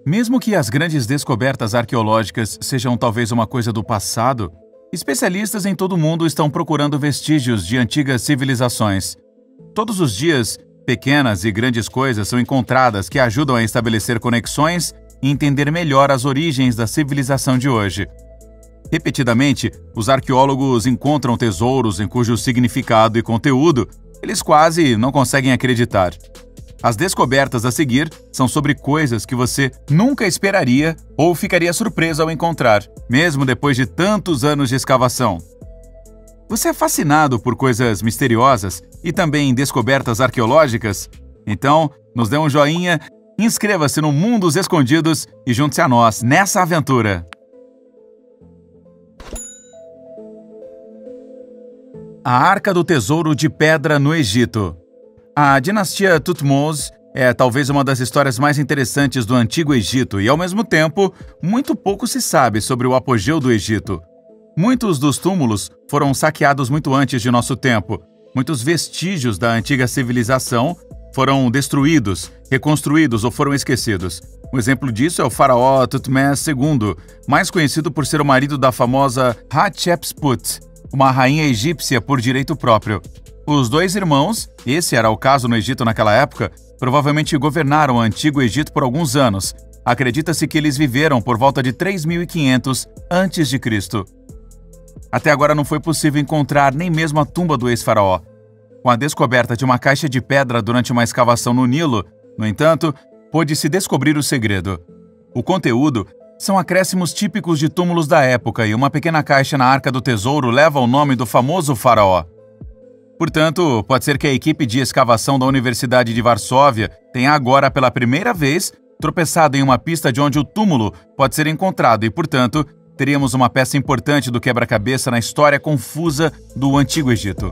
Mesmo que as grandes descobertas arqueológicas sejam talvez uma coisa do passado, especialistas em todo o mundo estão procurando vestígios de antigas civilizações. Todos os dias, pequenas e grandes coisas são encontradas que ajudam a estabelecer conexões e entender melhor as origens da civilização de hoje. Repetidamente, os arqueólogos encontram tesouros em cujo significado e conteúdo eles quase não conseguem acreditar. As descobertas a seguir são sobre coisas que você nunca esperaria ou ficaria surpreso ao encontrar, mesmo depois de tantos anos de escavação. Você é fascinado por coisas misteriosas e também descobertas arqueológicas? Então, nos dê um joinha, inscreva-se no Mundos Escondidos e junte-se a nós nessa aventura! A Arca do Tesouro de Pedra no Egito. A dinastia Thutmose é talvez uma das histórias mais interessantes do Antigo Egito e, ao mesmo tempo, muito pouco se sabe sobre o apogeu do Egito. Muitos dos túmulos foram saqueados muito antes de nosso tempo. Muitos vestígios da antiga civilização foram destruídos, reconstruídos ou foram esquecidos. Um exemplo disso é o faraó Thutmose II, mais conhecido por ser o marido da famosa Hatshepsut, uma rainha egípcia por direito próprio. Os dois irmãos, esse era o caso no Egito naquela época, provavelmente governaram o Antigo Egito por alguns anos. Acredita-se que eles viveram por volta de 3.500 a.C. Até agora não foi possível encontrar nem mesmo a tumba do ex-faraó. Com a descoberta de uma caixa de pedra durante uma escavação no Nilo, no entanto, pôde-se descobrir o segredo. O conteúdo são acréscimos típicos de túmulos da época e uma pequena caixa na Arca do Tesouro leva o nome do famoso faraó. Portanto, pode ser que a equipe de escavação da Universidade de Varsóvia tenha agora pela primeira vez tropeçado em uma pista de onde o túmulo pode ser encontrado e, portanto, teríamos uma peça importante do quebra-cabeça na história confusa do Antigo Egito.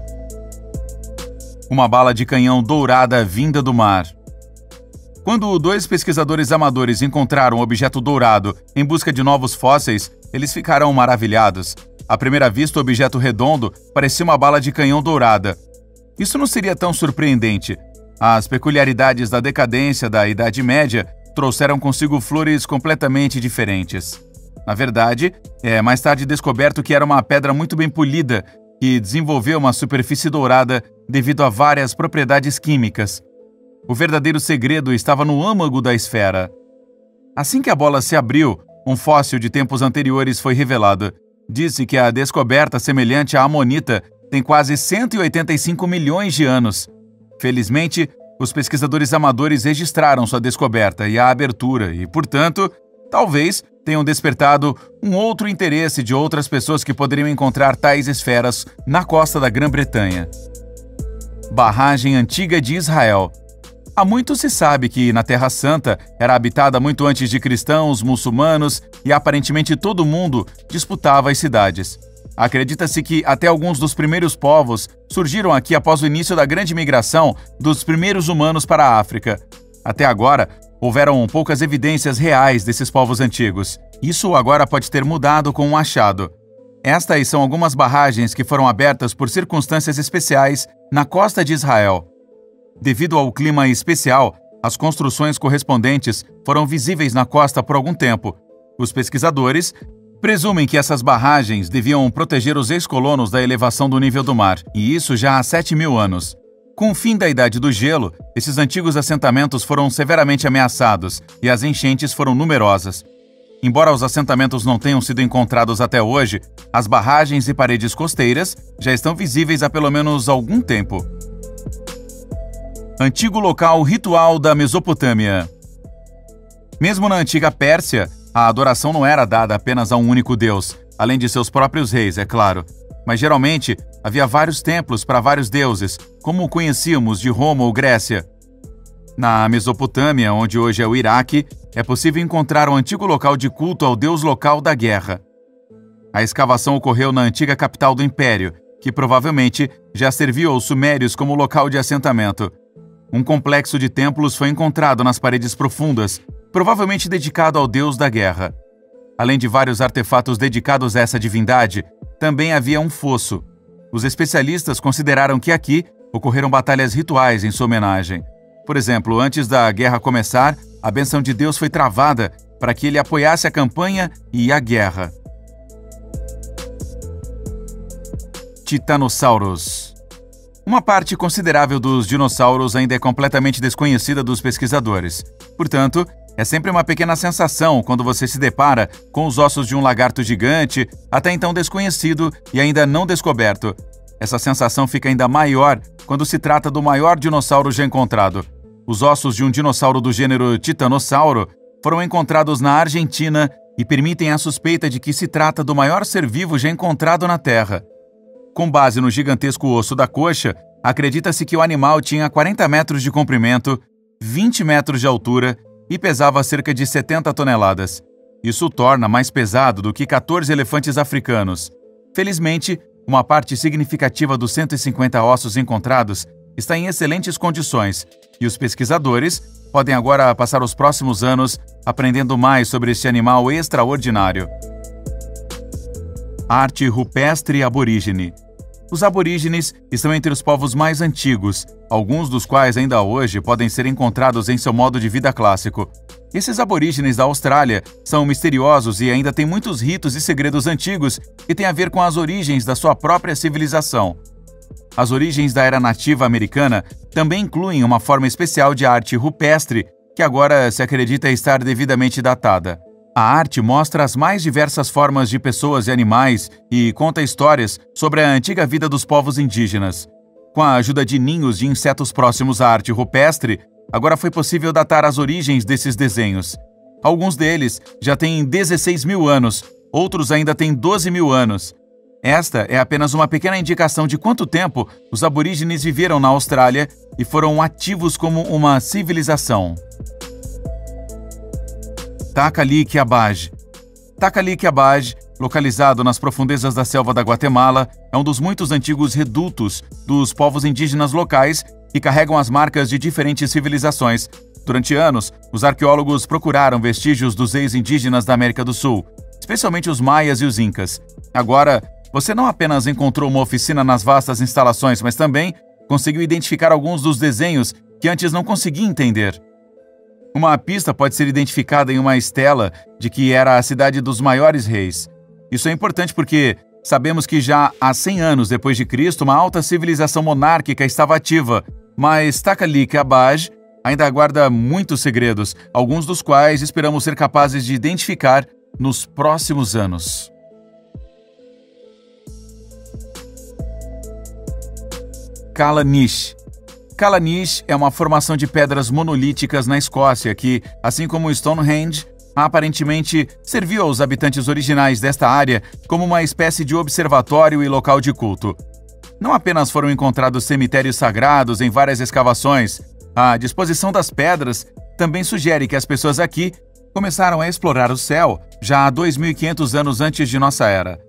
Uma bala de canhão dourada vinda do mar. Quando dois pesquisadores amadores encontraram um objeto dourado em busca de novos fósseis, eles ficaram maravilhados. À primeira vista, o objeto redondo parecia uma bala de canhão dourada. Isso não seria tão surpreendente. As peculiaridades da decadência da Idade Média trouxeram consigo flores completamente diferentes. Na verdade, é mais tarde descoberto que era uma pedra muito bem polida que desenvolveu uma superfície dourada devido a várias propriedades químicas. O verdadeiro segredo estava no âmago da esfera. Assim que a bola se abriu, um fóssil de tempos anteriores foi revelado. Disse que a descoberta semelhante à amonita tem quase 185 milhões de anos. Felizmente, os pesquisadores amadores registraram sua descoberta e a abertura e, portanto, talvez tenham despertado um outro interesse de outras pessoas que poderiam encontrar tais esferas na costa da Grã-Bretanha. Barragem antiga de Israel. Há muito se sabe que na Terra Santa era habitada muito antes de cristãos, muçulmanos e aparentemente todo mundo disputava as cidades. Acredita-se que até alguns dos primeiros povos surgiram aqui após o início da grande migração dos primeiros humanos para a África. Até agora, houveram poucas evidências reais desses povos antigos. Isso agora pode ter mudado com um achado. Estas são algumas barragens que foram abertas por circunstâncias especiais na costa de Israel. Devido ao clima especial, as construções correspondentes foram visíveis na costa por algum tempo. Os pesquisadores presumem que essas barragens deviam proteger os ex-colonos da elevação do nível do mar, e isso já há 7.000 anos. Com o fim da Idade do Gelo, esses antigos assentamentos foram severamente ameaçados e as enchentes foram numerosas. Embora os assentamentos não tenham sido encontrados até hoje, as barragens e paredes costeiras já estão visíveis há pelo menos algum tempo. Antigo local ritual da Mesopotâmia. Mesmo na antiga Pérsia, a adoração não era dada apenas a um único deus, além de seus próprios reis, é claro. Mas geralmente havia vários templos para vários deuses, como conhecíamos de Roma ou Grécia. Na Mesopotâmia, onde hoje é o Iraque, é possível encontrar um antigo local de culto ao deus local da guerra. A escavação ocorreu na antiga capital do Império, que provavelmente já serviu aos sumérios como local de assentamento. Um complexo de templos foi encontrado nas paredes profundas, provavelmente dedicado ao deus da guerra. Além de vários artefatos dedicados a essa divindade, também havia um fosso. Os especialistas consideraram que aqui ocorreram batalhas rituais em sua homenagem. Por exemplo, antes da guerra começar, a bênção de Deus foi travada para que ele apoiasse a campanha e a guerra. Titanossauros. Uma parte considerável dos dinossauros ainda é completamente desconhecida dos pesquisadores. Portanto, é sempre uma pequena sensação quando você se depara com os ossos de um lagarto gigante, até então desconhecido e ainda não descoberto. Essa sensação fica ainda maior quando se trata do maior dinossauro já encontrado. Os ossos de um dinossauro do gênero Titanossauro foram encontrados na Argentina e permitem a suspeita de que se trata do maior ser vivo já encontrado na Terra. Com base no gigantesco osso da coxa, acredita-se que o animal tinha 40 metros de comprimento, 20 metros de altura e pesava cerca de 70 toneladas. Isso o torna mais pesado do que 14 elefantes africanos. Felizmente, uma parte significativa dos 150 ossos encontrados está em excelentes condições e os pesquisadores podem agora passar os próximos anos aprendendo mais sobre este animal extraordinário. Arte rupestre aborígene. Os aborígenes estão entre os povos mais antigos, alguns dos quais ainda hoje podem ser encontrados em seu modo de vida clássico. Esses aborígenes da Austrália são misteriosos e ainda têm muitos ritos e segredos antigos que têm a ver com as origens da sua própria civilização. As origens da era nativa americana também incluem uma forma especial de arte rupestre, que agora se acredita estar devidamente datada. A arte mostra as mais diversas formas de pessoas e animais e conta histórias sobre a antiga vida dos povos indígenas. Com a ajuda de ninhos de insetos próximos à arte rupestre, agora foi possível datar as origens desses desenhos. Alguns deles já têm 16 mil anos, outros ainda têm 12 mil anos. Esta é apenas uma pequena indicação de quanto tempo os aborígenes viveram na Austrália e foram ativos como uma civilização. Tacaliquiabage. Tacaliquiabage, localizado nas profundezas da selva da Guatemala, é um dos muitos antigos redutos dos povos indígenas locais que carregam as marcas de diferentes civilizações. Durante anos, os arqueólogos procuraram vestígios dos ex-indígenas da América do Sul, especialmente os maias e os incas. Agora, você não apenas encontrou uma oficina nas vastas instalações, mas também conseguiu identificar alguns dos desenhos que antes não conseguia entender. Uma pista pode ser identificada em uma estela de que era a cidade dos maiores reis. Isso é importante porque sabemos que já há 100 anos depois de Cristo, uma alta civilização monárquica estava ativa, mas Tacaliquiabage ainda guarda muitos segredos, alguns dos quais esperamos ser capazes de identificar nos próximos anos. Callanish. Callanish é uma formação de pedras monolíticas na Escócia que, assim como Stonehenge, aparentemente serviu aos habitantes originais desta área como uma espécie de observatório e local de culto. Não apenas foram encontrados cemitérios sagrados em várias escavações, a disposição das pedras também sugere que as pessoas aqui começaram a explorar o céu já há 2.500 anos antes de nossa era.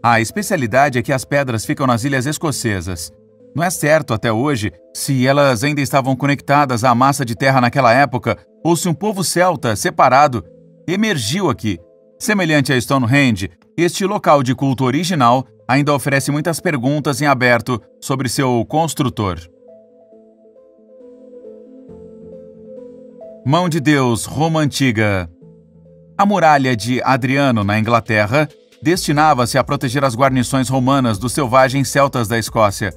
A especialidade é que as pedras ficam nas ilhas escocesas. Não é certo até hoje se elas ainda estavam conectadas à massa de terra naquela época ou se um povo celta separado emergiu aqui. Semelhante a Stonehenge, este local de culto original ainda oferece muitas perguntas em aberto sobre seu construtor. Mão de Deus, Roma Antiga. A muralha de Adriano, na Inglaterra, destinava-se a proteger as guarnições romanas dos selvagens celtas da Escócia.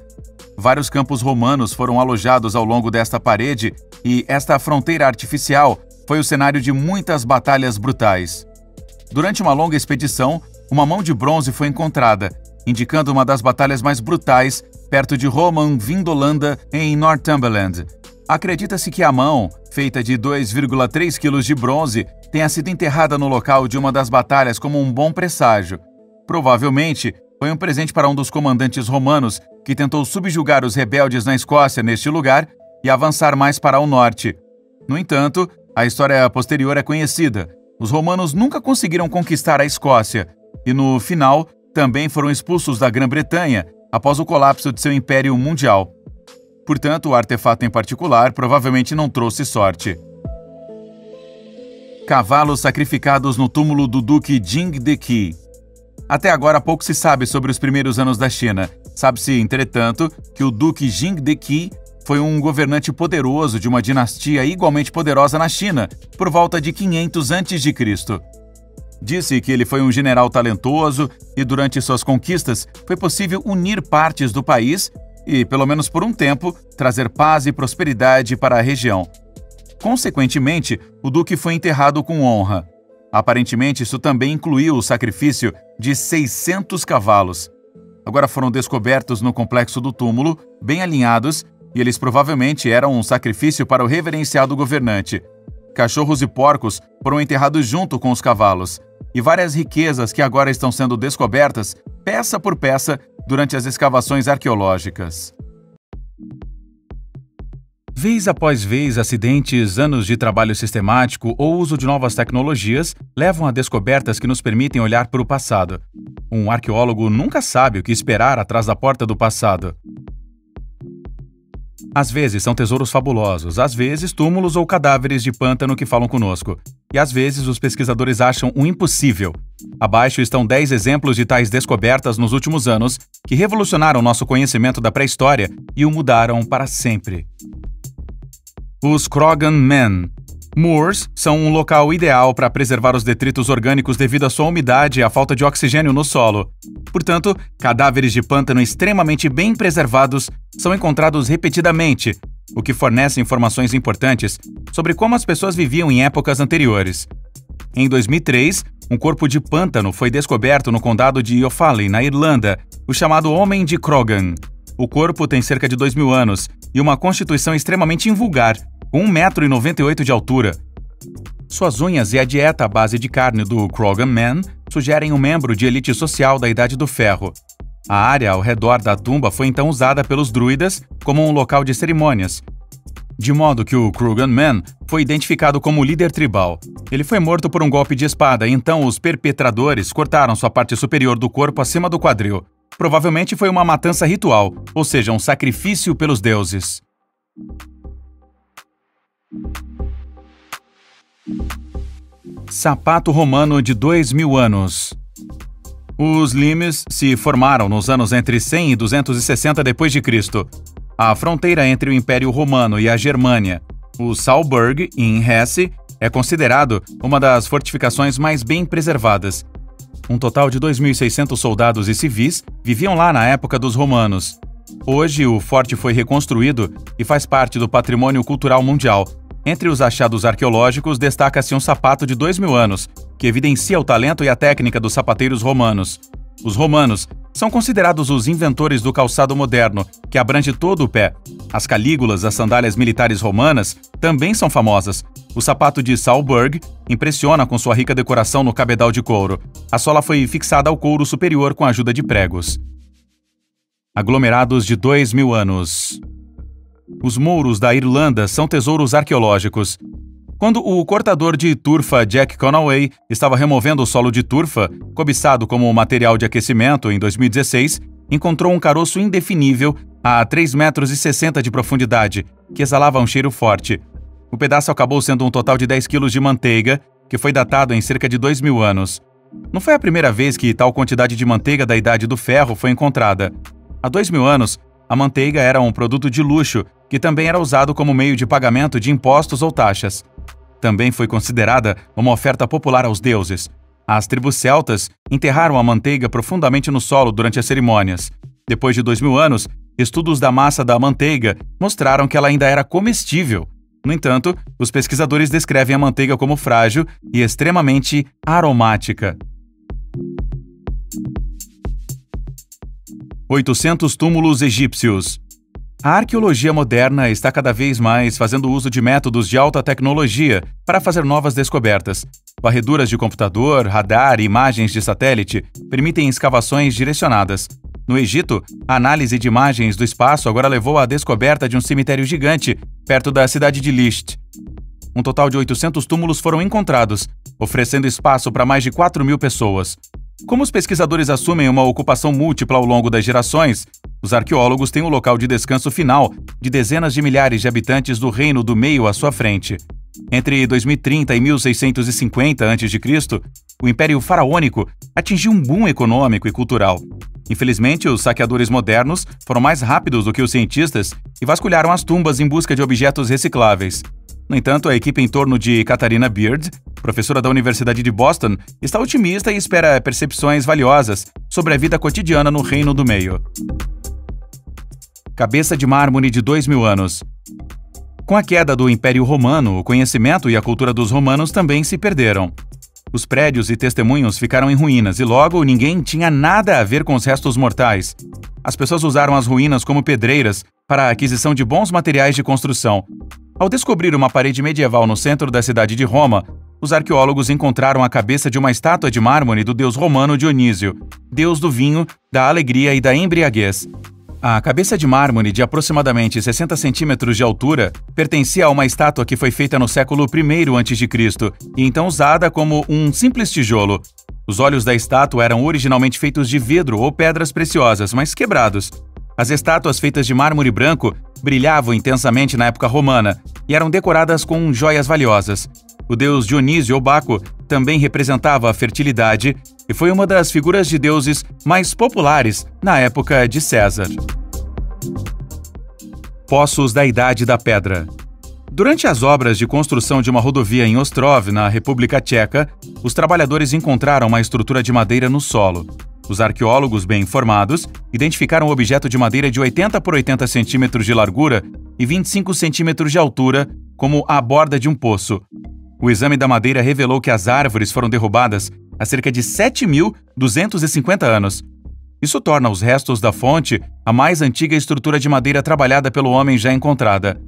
Vários campos romanos foram alojados ao longo desta parede e esta fronteira artificial foi o cenário de muitas batalhas brutais. Durante uma longa expedição, uma mão de bronze foi encontrada, indicando uma das batalhas mais brutais perto de Roman Vindolanda, em Northumberland. Acredita-se que a mão, feita de 2,3 kg de bronze, tenha sido enterrada no local de uma das batalhas como um bom presságio. Provavelmente, foi um presente para um dos comandantes romanos que tentou subjugar os rebeldes na Escócia neste lugar e avançar mais para o norte. No entanto, a história posterior é conhecida. Os romanos nunca conseguiram conquistar a Escócia e, no final, também foram expulsos da Grã-Bretanha após o colapso de seu império mundial. Portanto, o artefato em particular provavelmente não trouxe sorte. Cavalos sacrificados no túmulo do Duque Jing de Qi. Até agora pouco se sabe sobre os primeiros anos da China. Sabe-se, entretanto, que o Duque Jing de Qi foi um governante poderoso de uma dinastia igualmente poderosa na China, por volta de 500 a.C. Disse que ele foi um general talentoso e, durante suas conquistas, foi possível unir partes do país e, pelo menos por um tempo, trazer paz e prosperidade para a região. Consequentemente, o duque foi enterrado com honra. Aparentemente, isso também incluiu o sacrifício de 600 cavalos. Agora foram descobertos no complexo do túmulo, bem alinhados, e eles provavelmente eram um sacrifício para o reverenciado governante. Cachorros e porcos foram enterrados junto com os cavalos, e várias riquezas que agora estão sendo descobertas, peça por peça, durante as escavações arqueológicas. Vez após vez, acidentes, anos de trabalho sistemático ou uso de novas tecnologias levam a descobertas que nos permitem olhar para o passado. Um arqueólogo nunca sabe o que esperar atrás da porta do passado. Às vezes são tesouros fabulosos, às vezes túmulos ou cadáveres de pântano que falam conosco. E às vezes os pesquisadores acham o impossível. Abaixo estão 10 exemplos de tais descobertas nos últimos anos que revolucionaram nosso conhecimento da pré-história e o mudaram para sempre. Os Krogan Men. Moors são um local ideal para preservar os detritos orgânicos devido à sua umidade e à falta de oxigênio no solo. Portanto, cadáveres de pântano extremamente bem preservados são encontrados repetidamente, o que fornece informações importantes sobre como as pessoas viviam em épocas anteriores. Em 2003, um corpo de pântano foi descoberto no condado de Offaly, na Irlanda, o chamado Homem de Krogan. O corpo tem cerca de 2.000 anos e uma constituição extremamente invulgar, com 1,98 m de altura. Suas unhas e a dieta à base de carne do Krogan Man sugerem um membro de elite social da Idade do Ferro. A área ao redor da tumba foi então usada pelos druidas como um local de cerimônias, de modo que o Krogan Man foi identificado como líder tribal. Ele foi morto por um golpe de espada e então os perpetradores cortaram sua parte superior do corpo acima do quadril. Provavelmente foi uma matança ritual, ou seja, um sacrifício pelos deuses. Sapato romano de 2.000 anos. Os limes se formaram nos anos entre 100 e 260 d.C., a fronteira entre o Império Romano e a Germânia. O Sauerburg, em Hesse, é considerado uma das fortificações mais bem preservadas. Um total de 2.600 soldados e civis viviam lá na época dos romanos. Hoje, o forte foi reconstruído e faz parte do patrimônio cultural mundial. Entre os achados arqueológicos, destaca-se um sapato de 2.000 anos, que evidencia o talento e a técnica dos sapateiros romanos. Os romanos são considerados os inventores do calçado moderno, que abrange todo o pé. As calígulas, as sandálias militares romanas, também são famosas. O sapato de Sauerburg impressiona com sua rica decoração no cabedal de couro. A sola foi fixada ao couro superior com a ajuda de pregos. Aglomerados de 2.000 anos. Os mouros da Irlanda são tesouros arqueológicos. Quando o cortador de turfa Jack Conaway estava removendo o solo de turfa, cobiçado como material de aquecimento em 2016, encontrou um caroço indefinível a 3,60 m de profundidade, que exalava um cheiro forte. O pedaço acabou sendo um total de 10 kg de manteiga, que foi datado em cerca de 2.000 anos. Não foi a primeira vez que tal quantidade de manteiga da Idade do Ferro foi encontrada. Há 2.000 anos, a manteiga era um produto de luxo, que também era usado como meio de pagamento de impostos ou taxas. Também foi considerada uma oferta popular aos deuses. As tribos celtas enterraram a manteiga profundamente no solo durante as cerimônias. Depois de 2.000 anos, estudos da massa da manteiga mostraram que ela ainda era comestível. No entanto, os pesquisadores descrevem a manteiga como frágil e extremamente aromática. 800 túmulos egípcios. A arqueologia moderna está cada vez mais fazendo uso de métodos de alta tecnologia para fazer novas descobertas. Varreduras de computador, radar e imagens de satélite permitem escavações direcionadas. No Egito, a análise de imagens do espaço agora levou à descoberta de um cemitério gigante perto da cidade de Lisht. Um total de 800 túmulos foram encontrados, oferecendo espaço para mais de 4.000 pessoas. Como os pesquisadores assumem uma ocupação múltipla ao longo das gerações, os arqueólogos têm o local de descanso final de dezenas de milhares de habitantes do Reino do Meio à sua frente. Entre 2030 e 1650 a.C., o Império Faraônico atingiu um boom econômico e cultural. Infelizmente, os saqueadores modernos foram mais rápidos do que os cientistas e vasculharam as tumbas em busca de objetos recicláveis. No entanto, a equipe em torno de Katharina Beard, professora da Universidade de Boston, está otimista e espera percepções valiosas sobre a vida cotidiana no Reino do Meio. Cabeça de mármore de 2000 anos. Com a queda do Império Romano, o conhecimento e a cultura dos romanos também se perderam. Os prédios e testemunhos ficaram em ruínas e logo ninguém tinha nada a ver com os restos mortais. As pessoas usaram as ruínas como pedreiras para a aquisição de bons materiais de construção. Ao descobrir uma parede medieval no centro da cidade de Roma, os arqueólogos encontraram a cabeça de uma estátua de mármore do deus romano Dionísio, deus do vinho, da alegria e da embriaguez. A cabeça de mármore, de aproximadamente 60 centímetros de altura, pertencia a uma estátua que foi feita no século I a.C. e então usada como um simples tijolo. Os olhos da estátua eram originalmente feitos de vidro ou pedras preciosas, mas quebrados. As estátuas feitas de mármore branco brilhavam intensamente na época romana e eram decoradas com joias valiosas. O deus Dionísio ou Baco também representava a fertilidade e foi uma das figuras de deuses mais populares na época de César. Poços da Idade da Pedra. Durante as obras de construção de uma rodovia em Ostrov, na República Tcheca, os trabalhadores encontraram uma estrutura de madeira no solo. Os arqueólogos bem informados identificaram um objeto de madeira de 80 por 80 centímetros de largura e 25 centímetros de altura como a borda de um poço. O exame da madeira revelou que as árvores foram derrubadas há cerca de 7.250 anos. Isso torna os restos da fonte a mais antiga estrutura de madeira trabalhada pelo homem já encontrada.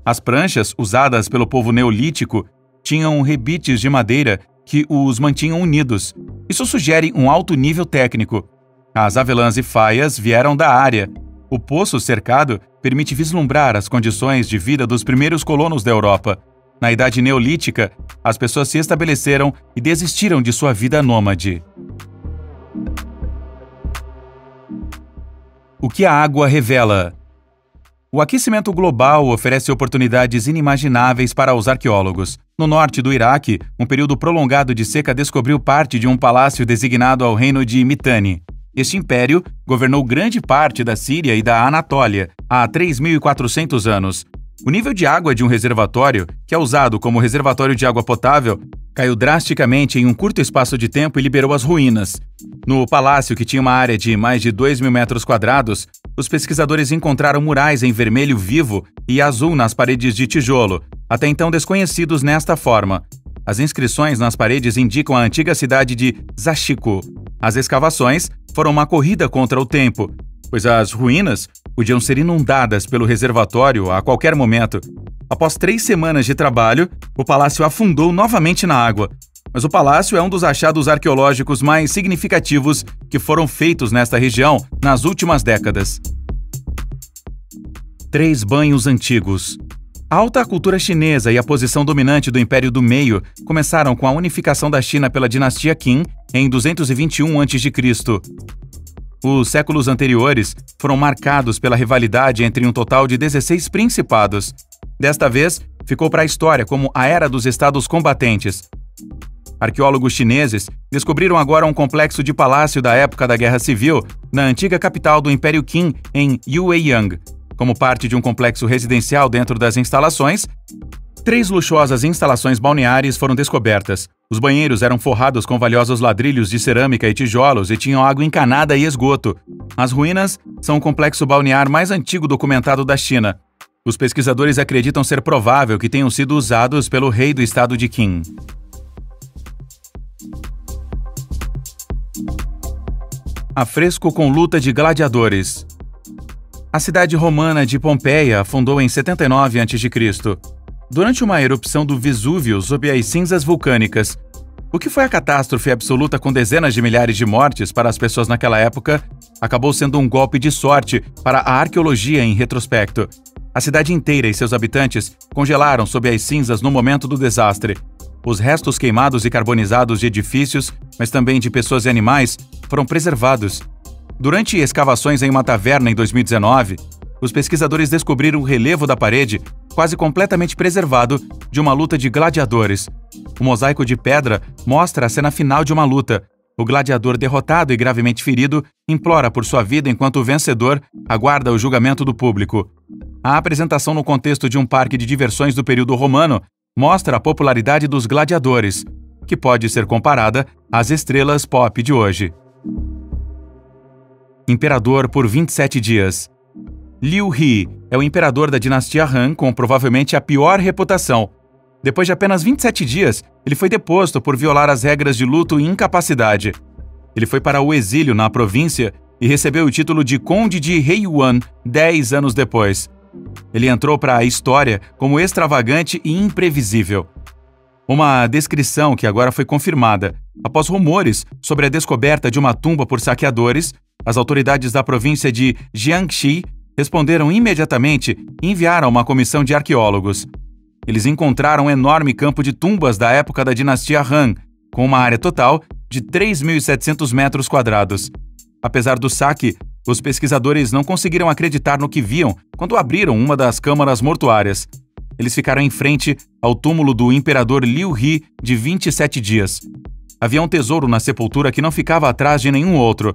As pranchas, usadas pelo povo neolítico, tinham rebites de madeira que os mantinham unidos. Isso sugere um alto nível técnico. As avelãs e faias vieram da área. O poço cercado permite vislumbrar as condições de vida dos primeiros colonos da Europa. Na Idade Neolítica, as pessoas se estabeleceram e desistiram de sua vida nômade. O que a água revela? O aquecimento global oferece oportunidades inimagináveis para os arqueólogos. No norte do Iraque, um período prolongado de seca descobriu parte de um palácio designado ao reino de Mitanni. Este império governou grande parte da Síria e da Anatólia há 3.400 anos. O nível de água de um reservatório, que é usado como reservatório de água potável, caiu drasticamente em um curto espaço de tempo e liberou as ruínas. No palácio, que tinha uma área de mais de 2.000 metros quadrados, os pesquisadores encontraram murais em vermelho vivo e azul nas paredes de tijolo, até então desconhecidos nesta forma. As inscrições nas paredes indicam a antiga cidade de Zashiko. As escavações foram uma corrida contra o tempo, pois as ruínas podiam ser inundadas pelo reservatório a qualquer momento. Após 3 semanas de trabalho, o palácio afundou novamente na água. Mas o palácio é um dos achados arqueológicos mais significativos que foram feitos nesta região nas últimas décadas. 3 banhos antigos. A alta cultura chinesa e a posição dominante do Império do Meio começaram com a unificação da China pela dinastia Qin em 221 a.C. Os séculos anteriores foram marcados pela rivalidade entre um total de 16 principados. Desta vez, ficou para a história como a Era dos Estados Combatentes. Arqueólogos chineses descobriram agora um complexo de palácio da época da Guerra Civil na antiga capital do Império Qin, em Yueyang. Como parte de um complexo residencial dentro das instalações, 3 luxuosas instalações balneares foram descobertas. Os banheiros eram forrados com valiosos ladrilhos de cerâmica e tijolos e tinham água encanada e esgoto. As ruínas são o complexo balnear mais antigo documentado da China. Os pesquisadores acreditam ser provável que tenham sido usados pelo rei do estado de Qin. Afresco com luta de gladiadores. A cidade romana de Pompeia afundou em 79 a.C. durante uma erupção do Vesúvio sob as cinzas vulcânicas. O que foi a catástrofe absoluta com dezenas de milhares de mortes para as pessoas naquela época, acabou sendo um golpe de sorte para a arqueologia em retrospecto. A cidade inteira e seus habitantes congelaram sob as cinzas no momento do desastre. Os restos queimados e carbonizados de edifícios, mas também de pessoas e animais, foram preservados. Durante escavações em uma taverna em 2019, os pesquisadores descobriram o relevo da parede, quase completamente preservado, de uma luta de gladiadores. O mosaico de pedra mostra a cena final de uma luta. o gladiador derrotado e gravemente ferido implora por sua vida enquanto o vencedor aguarda o julgamento do público. A apresentação no contexto de um parque de diversões do período romano mostra a popularidade dos gladiadores, que pode ser comparada às estrelas pop de hoje. Imperador por 27 dias. Liu He é o imperador da dinastia Han com provavelmente a pior reputação. Depois de apenas 27 dias, ele foi deposto por violar as regras de luto e incapacidade. Ele foi para o exílio na província e recebeu o título de Conde de Heiyuan 10 anos depois. Ele entrou para a história como extravagante e imprevisível. Uma descrição que agora foi confirmada. Após rumores sobre a descoberta de uma tumba por saqueadores, as autoridades da província de Jiangxi responderam imediatamente e enviaram uma comissão de arqueólogos. Eles encontraram um enorme campo de tumbas da época da dinastia Han, com uma área total de 3.700 metros quadrados. Apesar do saque, os pesquisadores não conseguiram acreditar no que viam quando abriram uma das câmaras mortuárias. Eles ficaram em frente ao túmulo do imperador Liu He de 27 dias. Havia um tesouro na sepultura que não ficava atrás de nenhum outro.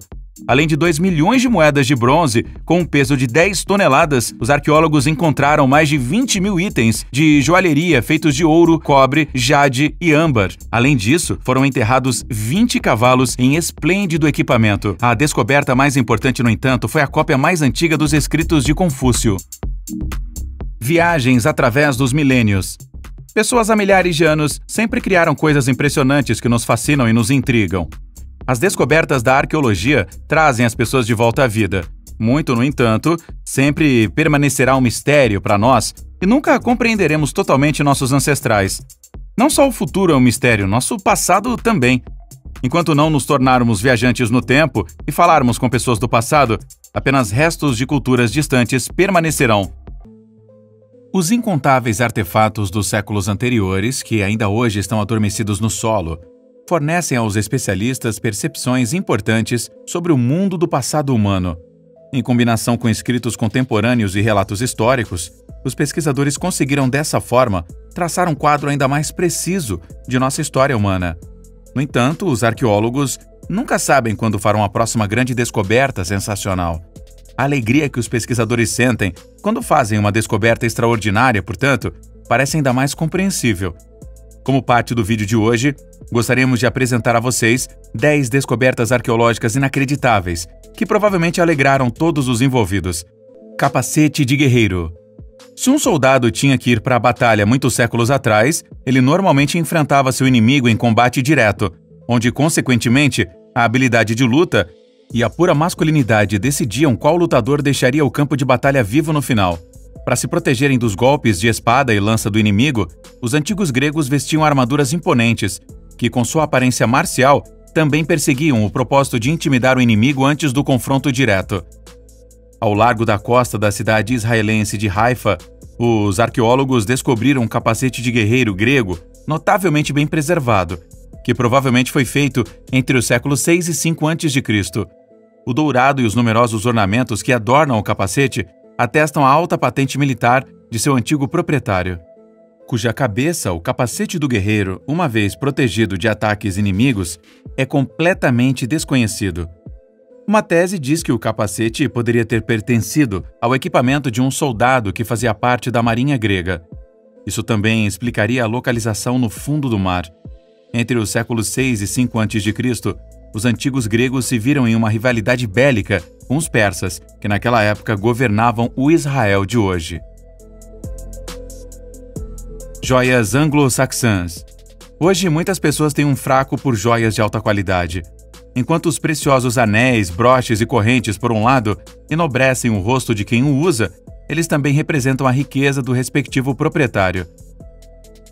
Além de 2 milhões de moedas de bronze, com um peso de 10 toneladas, os arqueólogos encontraram mais de 20 mil itens de joalheria feitos de ouro, cobre, jade e âmbar. Além disso, foram enterrados 20 cavalos em esplêndido equipamento. A descoberta mais importante, no entanto, foi a cópia mais antiga dos escritos de Confúcio. Viagens através dos milênios. Pessoas há milhares de anos sempre criaram coisas impressionantes que nos fascinam e nos intrigam. As descobertas da arqueologia trazem as pessoas de volta à vida. Muito, no entanto, sempre permanecerá um mistério para nós e nunca compreenderemos totalmente nossos ancestrais. Não só o futuro é um mistério, nosso passado também. Enquanto não nos tornarmos viajantes no tempo e falarmos com pessoas do passado, apenas restos de culturas distantes permanecerão. Os incontáveis artefatos dos séculos anteriores, que ainda hoje estão adormecidos no solo, fornecem aos especialistas percepções importantes sobre o mundo do passado humano. Em combinação com escritos contemporâneos e relatos históricos, os pesquisadores conseguiram dessa forma traçar um quadro ainda mais preciso de nossa história humana. No entanto, os arqueólogos nunca sabem quando farão a próxima grande descoberta sensacional. A alegria que os pesquisadores sentem quando fazem uma descoberta extraordinária, portanto, parece ainda mais compreensível. Como parte do vídeo de hoje, gostaríamos de apresentar a vocês 10 descobertas arqueológicas inacreditáveis, que provavelmente alegraram todos os envolvidos. Capacete de guerreiro. Se um soldado tinha que ir para a batalha muitos séculos atrás, ele normalmente enfrentava seu inimigo em combate direto, onde, consequentemente, a habilidade de luta e a pura masculinidade decidiam qual lutador deixaria o campo de batalha vivo no final. Para se protegerem dos golpes de espada e lança do inimigo, os antigos gregos vestiam armaduras imponentes, que com sua aparência marcial também perseguiam o propósito de intimidar o inimigo antes do confronto direto. Ao largo da costa da cidade israelense de Haifa, os arqueólogos descobriram um capacete de guerreiro grego notavelmente bem preservado, que provavelmente foi feito entre os séculos 6 e 5 a.C. O dourado e os numerosos ornamentos que adornam o capacete atestam a alta patente militar de seu antigo proprietário, cuja cabeça, o capacete do guerreiro, uma vez protegido de ataques inimigos, é completamente desconhecido. Uma tese diz que o capacete poderia ter pertencido ao equipamento de um soldado que fazia parte da marinha grega. Isso também explicaria a localização no fundo do mar. Entre os séculos 6 e 5 a.C., os antigos gregos se viram em uma rivalidade bélica com os persas, que naquela época governavam o Israel de hoje. Joias anglo-saxãs. Hoje, muitas pessoas têm um fraco por joias de alta qualidade. Enquanto os preciosos anéis, broches e correntes, por um lado, enobrecem o rosto de quem o usa, eles também representam a riqueza do respectivo proprietário.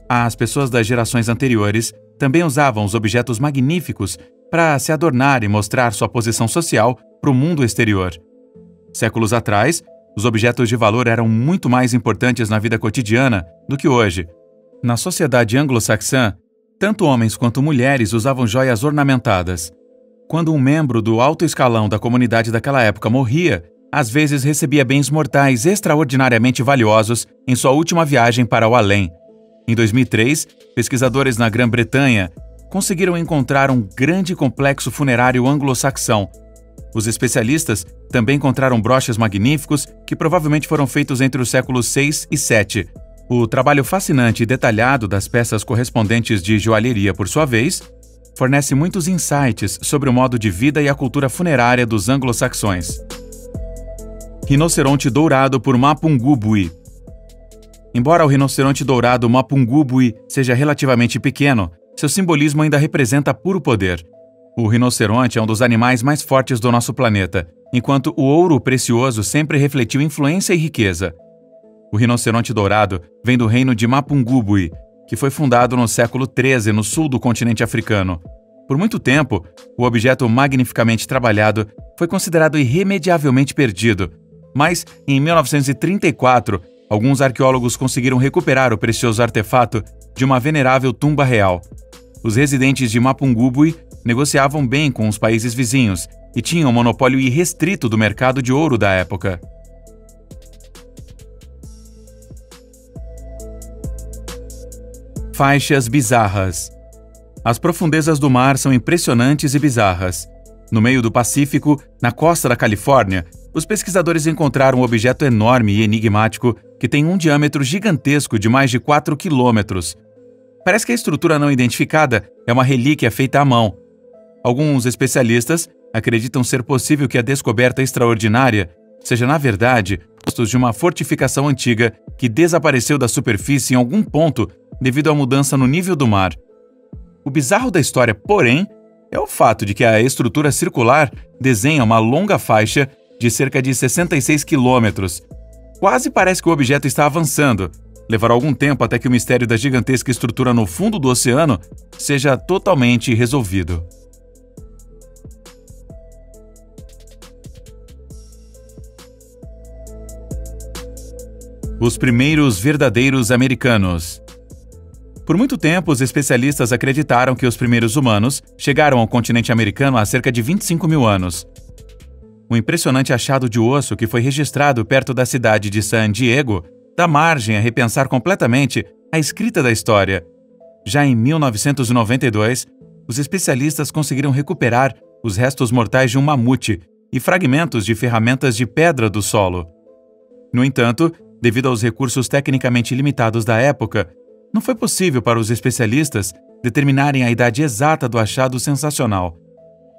As pessoas das gerações anteriores também usavam os objetos magníficos para se adornar e mostrar sua posição social para o mundo exterior. Séculos atrás, os objetos de valor eram muito mais importantes na vida cotidiana do que hoje. Na sociedade anglo-saxã, tanto homens quanto mulheres usavam joias ornamentadas. Quando um membro do alto escalão da comunidade daquela época morria, às vezes recebia bens mortais extraordinariamente valiosos em sua última viagem para o além. Em 2003, pesquisadores na Grã-Bretanha conseguiram encontrar um grande complexo funerário anglo-saxão. Os especialistas também encontraram broches magníficos que provavelmente foram feitos entre os séculos 6 e 7. O trabalho fascinante e detalhado das peças correspondentes de joalheria, por sua vez, fornece muitos insights sobre o modo de vida e a cultura funerária dos anglo-saxões. Rinoceronte dourado por Mapungubwe. Embora o rinoceronte dourado Mapungubwe seja relativamente pequeno, seu simbolismo ainda representa puro poder. O rinoceronte é um dos animais mais fortes do nosso planeta, enquanto o ouro precioso sempre refletiu influência e riqueza. O rinoceronte dourado vem do reino de Mapungubwe, que foi fundado no século XIII no sul do continente africano. Por muito tempo, o objeto magnificamente trabalhado foi considerado irremediavelmente perdido, mas em 1934, alguns arqueólogos conseguiram recuperar o precioso artefato de uma venerável tumba real. Os residentes de Mapungubwe negociavam bem com os países vizinhos e tinham monopólio irrestrito do mercado de ouro da época. Faixas bizarras. As profundezas do mar são impressionantes e bizarras. No meio do Pacífico, na costa da Califórnia, os pesquisadores encontraram um objeto enorme e enigmático que tem um diâmetro gigantesco de mais de 4 quilômetros. Parece que a estrutura não identificada é uma relíquia feita à mão. Alguns especialistas acreditam ser possível que a descoberta extraordinária seja, na verdade, restos de uma fortificação antiga que desapareceu da superfície em algum ponto devido à mudança no nível do mar. O bizarro da história, porém, é o fato de que a estrutura circular desenha uma longa faixa de cerca de 66 quilômetros. Quase parece que o objeto está avançando. Levará algum tempo até que o mistério da gigantesca estrutura no fundo do oceano seja totalmente resolvido. Os primeiros verdadeiros americanos. Por muito tempo, os especialistas acreditaram que os primeiros humanos chegaram ao continente americano há cerca de 25 mil anos. O impressionante achado de osso que foi registrado perto da cidade de San Diego dá margem a repensar completamente a escrita da história. Já em 1992, os especialistas conseguiram recuperar os restos mortais de um mamute e fragmentos de ferramentas de pedra do solo. No entanto, devido aos recursos tecnicamente limitados da época, não foi possível para os especialistas determinarem a idade exata do achado sensacional.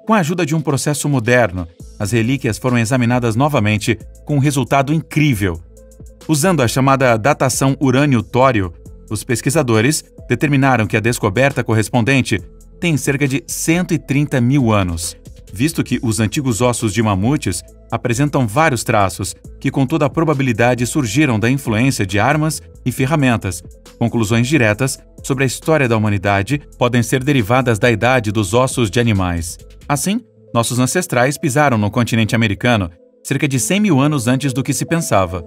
Com a ajuda de um processo moderno, as relíquias foram examinadas novamente com um resultado incrível. Usando a chamada datação urânio-tório, os pesquisadores determinaram que a descoberta correspondente tem cerca de 130 mil anos, visto que os antigos ossos de mamutes apresentam vários traços que com toda a probabilidade surgiram da influência de armas e ferramentas. Conclusões diretas sobre a história da humanidade podem ser derivadas da idade dos ossos de animais. Assim, nossos ancestrais pisaram no continente americano cerca de 100 mil anos antes do que se pensava.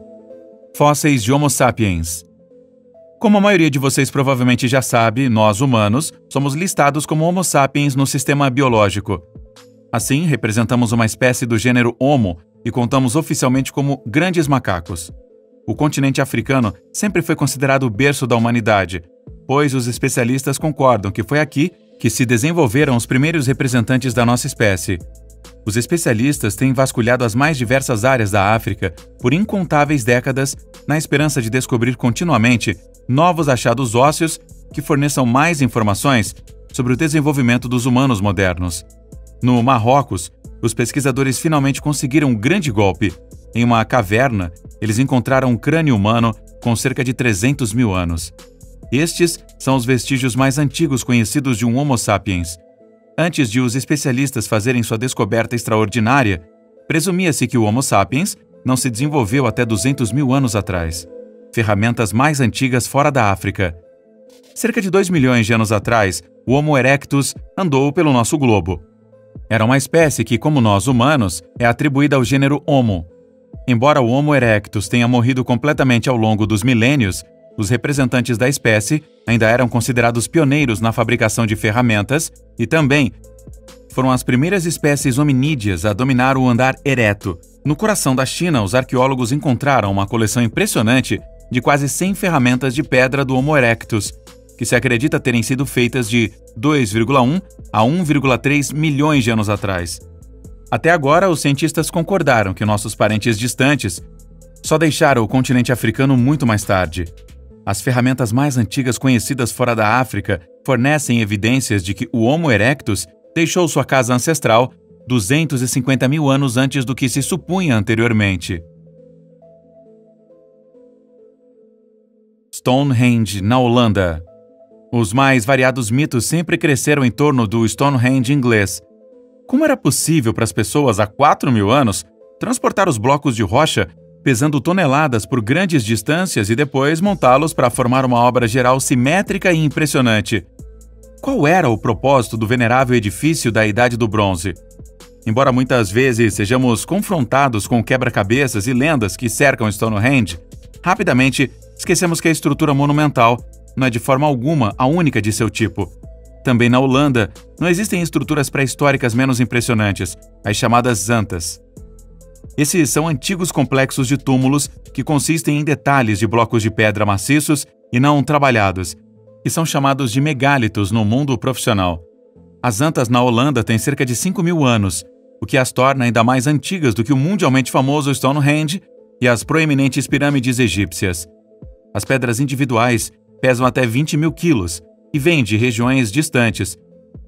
Fósseis de Homo sapiens. Como a maioria de vocês provavelmente já sabe, nós, humanos, somos listados como Homo sapiens no sistema biológico. Assim, representamos uma espécie do gênero Homo e contamos oficialmente como grandes macacos. O continente africano sempre foi considerado o berço da humanidade, pois os especialistas concordam que foi aqui que se desenvolveram os primeiros representantes da nossa espécie. Os especialistas têm vasculhado as mais diversas áreas da África por incontáveis décadas na esperança de descobrir continuamente novos achados ósseos que forneçam mais informações sobre o desenvolvimento dos humanos modernos. No Marrocos, os pesquisadores finalmente conseguiram um grande golpe. Em uma caverna, eles encontraram um crânio humano com cerca de 300 mil anos. Estes são os vestígios mais antigos conhecidos de um Homo sapiens. Antes de os especialistas fazerem sua descoberta extraordinária, presumia-se que o Homo sapiens não se desenvolveu até 200 mil anos atrás. Ferramentas mais antigas fora da África. Cerca de 2 milhões de anos atrás, o Homo erectus andou pelo nosso globo. Era uma espécie que, como nós humanos, é atribuída ao gênero Homo. Embora o Homo erectus tenha morrido completamente ao longo dos milênios, os representantes da espécie ainda eram considerados pioneiros na fabricação de ferramentas e também foram as primeiras espécies hominídeas a dominar o andar ereto. No coração da China, os arqueólogos encontraram uma coleção impressionante de quase 100 ferramentas de pedra do Homo erectus. que se acredita terem sido feitas de 2,1 a 1,3 milhões de anos atrás. Até agora, os cientistas concordaram que nossos parentes distantes só deixaram o continente africano muito mais tarde. As ferramentas mais antigas conhecidas fora da África fornecem evidências de que o Homo erectus deixou sua casa ancestral 250 mil anos antes do que se supunha anteriormente. Stonehenge, na Holanda. Os mais variados mitos sempre cresceram em torno do Stonehenge inglês. Como era possível para as pessoas há 4.000 anos transportar os blocos de rocha pesando toneladas por grandes distâncias e depois montá-los para formar uma obra geral simétrica e impressionante? Qual era o propósito do venerável edifício da Idade do Bronze? Embora muitas vezes sejamos confrontados com quebra-cabeças e lendas que cercam Stonehenge, rapidamente esquecemos que a estrutura monumental não é de forma alguma a única de seu tipo. Também na Holanda, não existem estruturas pré-históricas menos impressionantes, as chamadas zantas. Esses são antigos complexos de túmulos que consistem em detalhes de blocos de pedra maciços e não trabalhados, e são chamados de megálitos no mundo profissional. As zantas na Holanda têm cerca de 5.000 anos, o que as torna ainda mais antigas do que o mundialmente famoso Stonehenge e as proeminentes pirâmides egípcias. As pedras individuais pesam até 20.000 quilos e vêm de regiões distantes.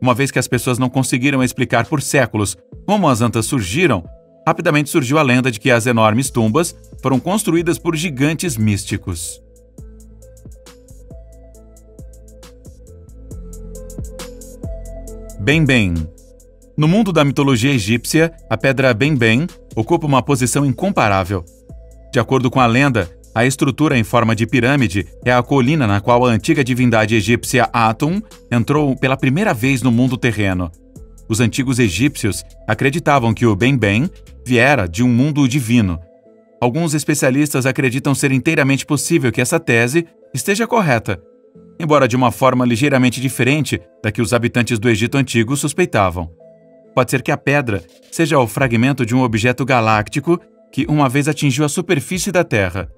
Uma vez que as pessoas não conseguiram explicar por séculos como as zantas surgiram, rapidamente surgiu a lenda de que as enormes tumbas foram construídas por gigantes místicos. Benben. No mundo da mitologia egípcia, a pedra Benben ocupa uma posição incomparável. De acordo com a lenda, a estrutura em forma de pirâmide é a colina na qual a antiga divindade egípcia Atum entrou pela primeira vez no mundo terreno. Os antigos egípcios acreditavam que o Benben viera de um mundo divino. Alguns especialistas acreditam ser inteiramente possível que essa tese esteja correta, embora de uma forma ligeiramente diferente da que os habitantes do Egito Antigo suspeitavam. Pode ser que a pedra seja o fragmento de um objeto galáctico que uma vez atingiu a superfície da Terra.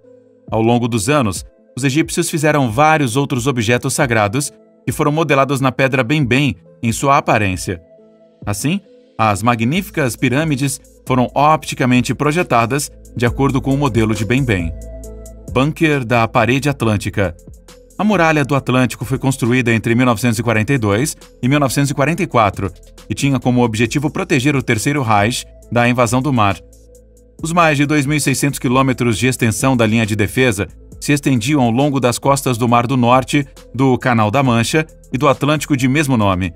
Ao longo dos anos, os egípcios fizeram vários outros objetos sagrados que foram modelados na pedra Benben em sua aparência. Assim, as magníficas pirâmides foram opticamente projetadas de acordo com o modelo de Benben. Bunker da Parede Atlântica. A Muralha do Atlântico foi construída entre 1942 e 1944 e tinha como objetivo proteger o Terceiro Reich da invasão do mar. Os mais de 2.600 quilômetros de extensão da linha de defesa se estendiam ao longo das costas do Mar do Norte, do Canal da Mancha e do Atlântico de mesmo nome.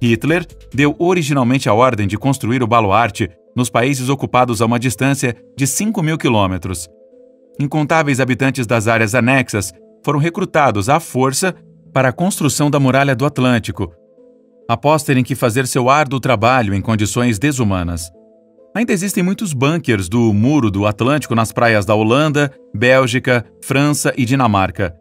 Hitler deu originalmente a ordem de construir o baluarte nos países ocupados a uma distância de 5.000 quilômetros. Incontáveis habitantes das áreas anexas foram recrutados à força para a construção da Muralha do Atlântico, após terem que fazer seu árduo trabalho em condições desumanas. Ainda existem muitos bunkers do Muro do Atlântico nas praias da Holanda, Bélgica, França e Dinamarca.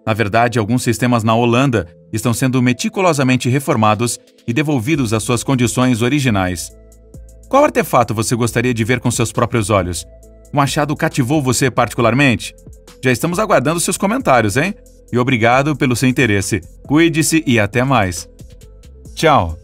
Na verdade, alguns sistemas na Holanda estão sendo meticulosamente reformados e devolvidos às suas condições originais. Qual artefato você gostaria de ver com seus próprios olhos? Um achado cativou você particularmente? Já estamos aguardando seus comentários, hein? E obrigado pelo seu interesse. Cuide-se e até mais. Tchau!